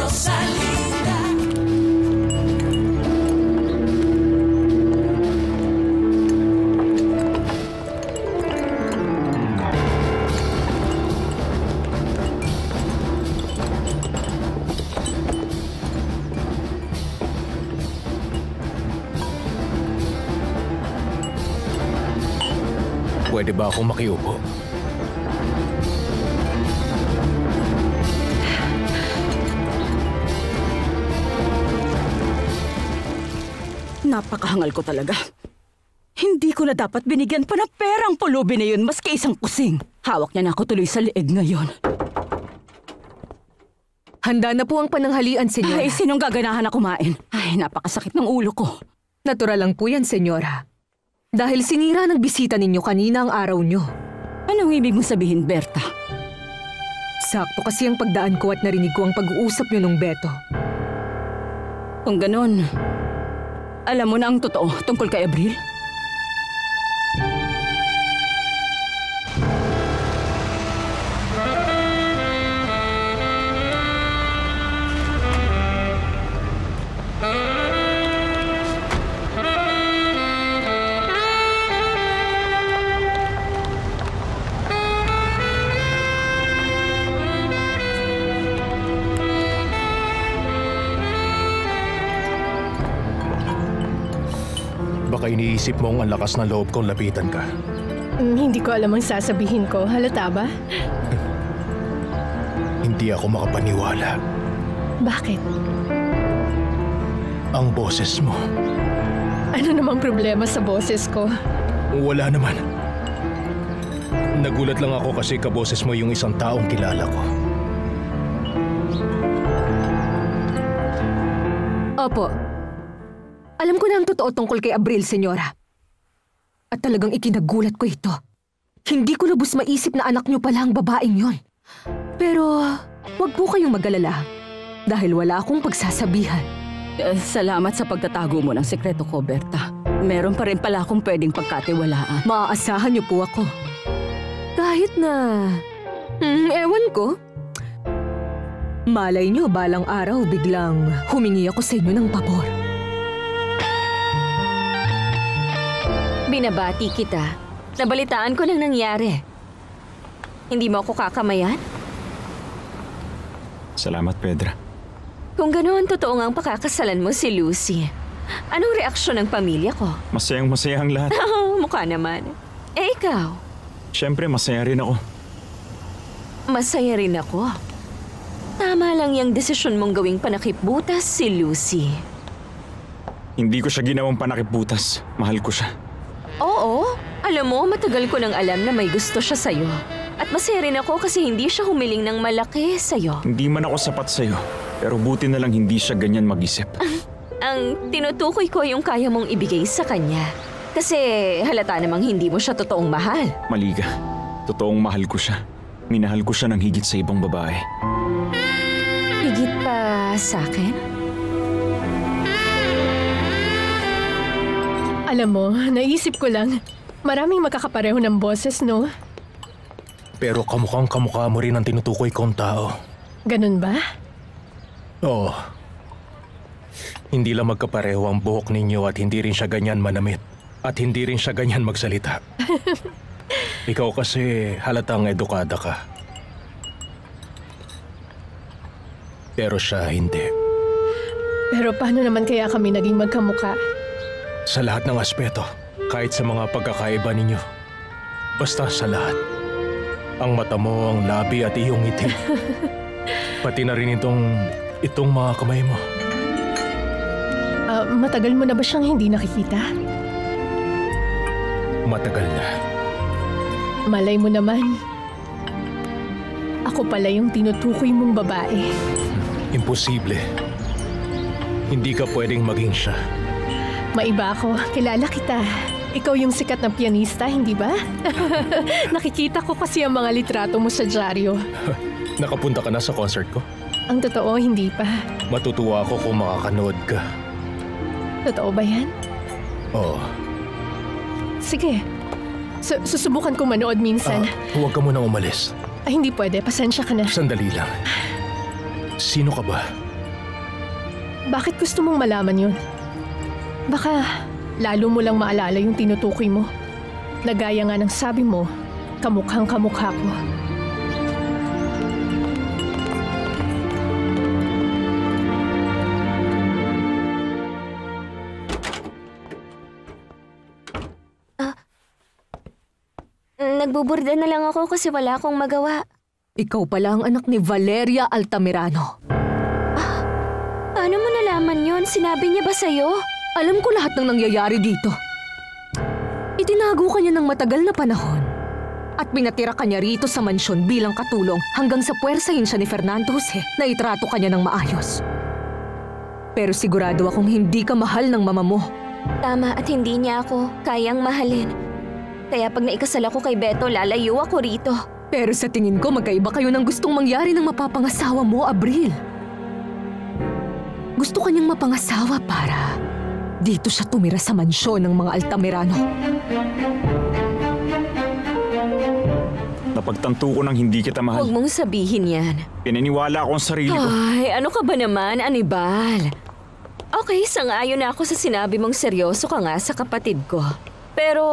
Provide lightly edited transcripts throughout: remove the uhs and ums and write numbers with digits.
Rosalinda. Pwede ba akong makiupo? Napakahangal ko talaga. Hindi ko na dapat binigyan pa ng perang pulubi na yun maski isang kusing. Hawak niya na ako tuloy sa leeg ngayon. Handa na po ang pananghalian, senyora. Ay, sinong gaganahan na kumain? Ay, napakasakit ng ulo ko. Natural lang po yan, senyora. Dahil sinira ng bisita ninyo kanina ang araw nyo. Anong ibig mong sabihin, Berta? Sakto kasi ang pagdaan ko at narinig ko ang pag-uusap nyo nung Beto. Kung ganun, alam mo na ang totoo tungkol kay Abril? Baka iniisip mong ang lakas ng loob kong lapitan ka. Hindi ko alam ang sasabihin ko. Halata ba? Hindi ako makapaniwala. Bakit? Ang boses mo. Ano namang problema sa boses ko? Wala naman. Nagulat lang ako kasi kaboses mo yung isang taong kilala ko. Opo. Alam ko na ang totoo tungkol kay Abril, senyora. At talagang ikinagulat ko ito. Hindi ko lubos maisip na anak niyo pala ang babaeng yon. Pero, wag po kayong mag-alala. Dahil wala akong pagsasabihan. Salamat sa pagtatago mo ng sekreto ko, Berta. Meron pa rin pala akong pwedeng pagkatiwalaan. Maaasahan niyo po ako. Kahit na... ewan ko. Malay niyo, balang araw biglang humingi ako sa inyo ng pabor. Binabati kita. Nabalitaan ko nang nangyari. Hindi mo ako kakamayan? Salamat, Pedra. Kung ganoon, totoo nga ang pakakasalan mo si Lucy. Anong reaksyon ng pamilya ko? Masayang-masaya ang lahat. Mukha naman. Eh, ikaw? Siyempre, masaya rin ako. Masaya rin ako. Tama lang yung desisyon mong gawing panakipbutas si Lucy. Hindi ko siya ginawang panakipbutas. Mahal ko siya. Oo. Alam mo, matagal ko nang alam na may gusto siya sa'yo. At masaya rin ako kasi hindi siya humiling ng malaki sa'yo. Hindi man ako sapat sa'yo. Pero buti na lang hindi siya ganyan mag-isip. Ang tinutukoy ko yung kaya mong ibigay sa kanya. Kasi halata namang hindi mo siya totoong mahal. Mali ka. Totoong mahal ko siya. Minahal ko siya ng higit sa ibang babae. Higit pa sa akin? Alam mo, naisip ko lang, maraming magkakapareho ng boses, no? Pero kamukhang kamukha mo rin ang tinutukoy kong tao. Ganun ba? Oo. Hindi lang magkapareho ang buhok ninyo at hindi rin siya ganyan manamit. At hindi rin siya ganyan magsalita. Ikaw kasi halatang edukada ka. Pero siya hindi. Pero paano naman kaya kami naging magkamukha? Sa lahat ng aspeto, kahit sa mga pagkakaiba ninyo. Basta sa lahat. Ang mata mo, ang labi at iyong ngiti. Pati na rin itong mga kamay mo. Matagal mo na ba siyang hindi nakikita? Matagal na. Malay mo naman. Ako pala yung tinutukoy mong babae. Imposible. Hindi ka pwedeng maging siya. Maiba ako. Kilala kita. Ikaw yung sikat na pianista, hindi ba? Nakikita ko kasi ang mga litrato mo sa dyaryo. Nakapunta ka na sa concert ko? Ang totoo, hindi pa. Matutuwa ako kung makakanood ka. Totoo ba yan? Oo. Sige. Susubukan ko manood minsan. Huwag ka munang umalis. Ay, hindi pwede. Pasensya ka na. Sandali lang. Sino ka ba? Bakit gusto mong malaman yun? Baka lalo mo lang maalala yung tinutukoy mo. Nagaya nga ng sabi mo, kamukhang kamukha ko. Nagbuburda na lang ako kasi wala akong magawa. Ikaw pala ang anak ni Valeria Altamirano. Paano mo nalaman yun? Sinabi niya ba sa'yo? Alam ko lahat ng nangyayari dito. Itinago ka niya ng matagal na panahon. At pinatira ka niya rito sa mansyon bilang katulong hanggang sa puwersahin siya ni Fernando Jose na itrato ka niya ng maayos. Pero sigurado akong hindi ka mahal ng mama mo. Tama at hindi niya ako kayang mahalin. Kaya pag naikasal ako kay Beto, lalayo ako rito. Pero sa tingin ko magkaiba kayo ng gustong mangyari ng mapapangasawa mo, Abril. Gusto kanyang mapangasawa para dito siya tumira sa mansyon ng mga Altamirano. Napagtanto ko nang hindi kita mahal. Huwag mong sabihin yan. Pinaniwala ko ang sarili ko. Ay, ano ka ba naman, Anibal? Okay, sangayon na ako sa sinabi mong seryoso ka nga sa kapatid ko. Pero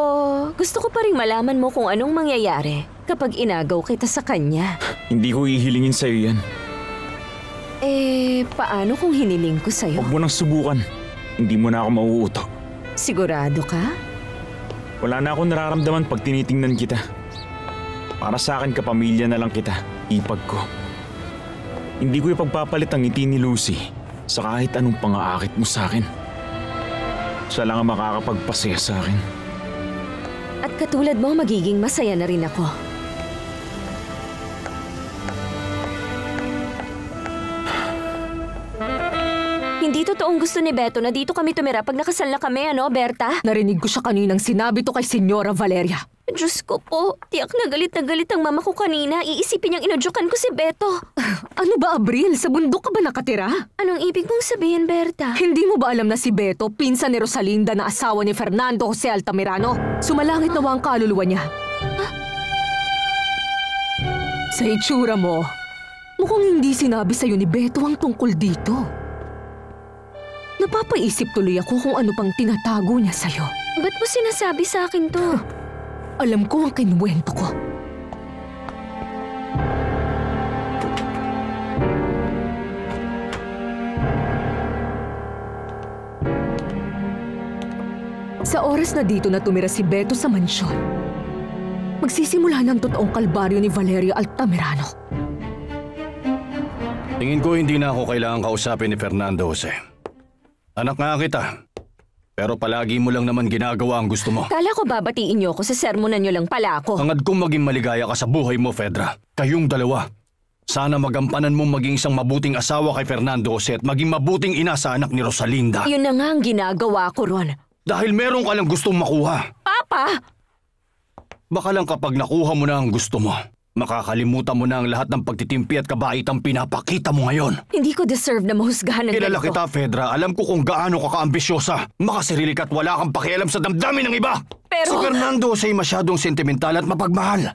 gusto ko pa rin malaman mo kung anong mangyayari kapag inagaw kita sa kanya. Hindi ko ihilingin sa'yo yan. Paano kung hiniling ko sa'yo? Huwag mo nang subukan. Hindi mo na ako mauutok. Sigurado ka? Wala na akong nararamdaman pag tinitingnan kita. Para sa akin, kapamilya na lang kita. Ipag ko. Hindi ko ipagpapalit ang ngiti ni Lucy sa kahit anong pang-aakit mo sa akin. Siya lang ang makakapagpasaya sa akin. At katulad mo, magiging masaya na rin ako. Hindi totoong gusto ni Beto na dito kami tumira pag nakasal na kami, ano, Berta? Narinig ko siya kaninang sinabi to kay Senyora Valeria. Diyos ko po, tiyak na galit ang mama ko kanina. Iisipin niyang inudyokan ko si Beto. Ano ba, Abril? Sa bundok ka ba nakatira? Anong ibig mong sabihin, Berta? Hindi mo ba alam na si Beto, pinsan ni Rosalinda na asawa ni Fernando Jose Altamirano? Sumalangit nawa ang kaluluwa niya. Sa itsura mo, mukhang hindi sinabi sa'yo ni Beto ang tungkol dito. Napapaisip tuloy ako kung ano pang tinatago niya sa'yo. Ba't mo sinasabi sa akin to? Alam ko ang kinuwento ko. Sa oras na dito na tumira si Beto sa mansyon, magsisimula ng totoong kalbaryo ni Valeria Altamirano. Tingin ko hindi na ako kailangang kausapin ni Fernando Jose. Anak nga kita. Pero palagi mo lang naman ginagawa ang gusto mo. Kala ko babatiin niyo ako, sa sermonan niyo lang pala ako. Hangad kong maging maligaya ka sa buhay mo, Fedra. Kayong dalawa. Sana magampanan mong maging isang mabuting asawa kay Fernando Jose at maging mabuting ina sa anak ni Rosalinda. Yun na nga ang ginagawa ko, Ron. Dahil meron ka lang gustong makuha. Papa! Baka lang kapag nakuha mo na ang gusto mo, makakalimutan mo na ang lahat ng pagtitimpi at kabaitang pinapakita mo ngayon. Hindi ko deserve na mahusgahan ng Kilala ganito. kita, Fedra. Alam ko kung gaano ka kaambisyosa. Makasarili ka at wala kang pakialam sa damdamin ng iba. Pero... Si Fernando Jose ay masyadong sentimental at mapagmahal.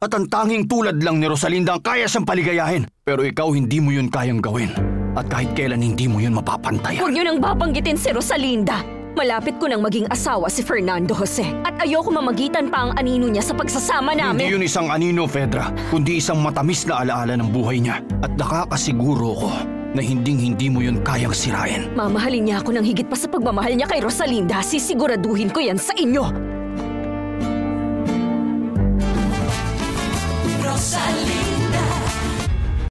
At ang tanging tulad lang ni Rosalinda ang kaya siyang paligayahin. Pero ikaw hindi mo yun kayang gawin. At kahit kailan hindi mo yun mapapantayan. Huwag niyo nang babanggitin si Rosalinda. Malapit ko nang maging asawa si Fernando Jose. At ayoko mamagitan pa ang anino niya sa pagsasama namin. Hindi yun isang anino, Fedra, kundi isang matamis na alaala ng buhay niya. At nakakasiguro ko na hindi mo yun kayang sirain. Mamahalin niya ako ng higit pa sa pagmamahal niya kay Rosalinda. Sisiguraduhin ko yan sa inyo.